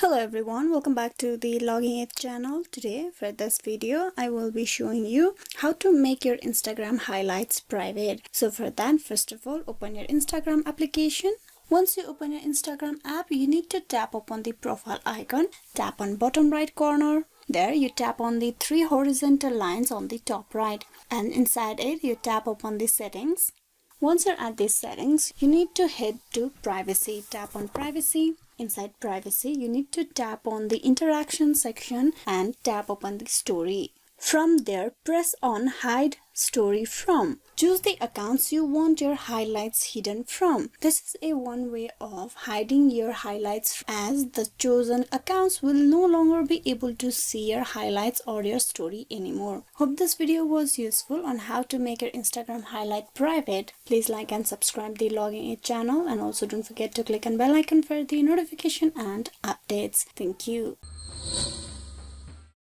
Hello everyone, welcome back to the Logging It channel. Today for this video I will be showing you how to make your Instagram highlights private. So for that, first of all, open your Instagram application. Once you open your Instagram app, you need to tap upon the profile icon, tap on bottom right corner. There you tap on the three horizontal lines on the top right, and inside it you tap upon the settings. Once you're at these settings, you need to head to privacy. Tap on privacy. Inside privacy, you need to tap on the interaction section and tap upon the story. From there, press on hide story from. Choose the accounts you want your highlights hidden from. This is a one way of hiding your highlights, as the chosen accounts will no longer be able to see your highlights or your story anymore. Hope this video was useful on how to make your Instagram highlight private. Please like and subscribe the Logging It channel, and also don't forget to click on bell icon for the notification and updates. Thank you.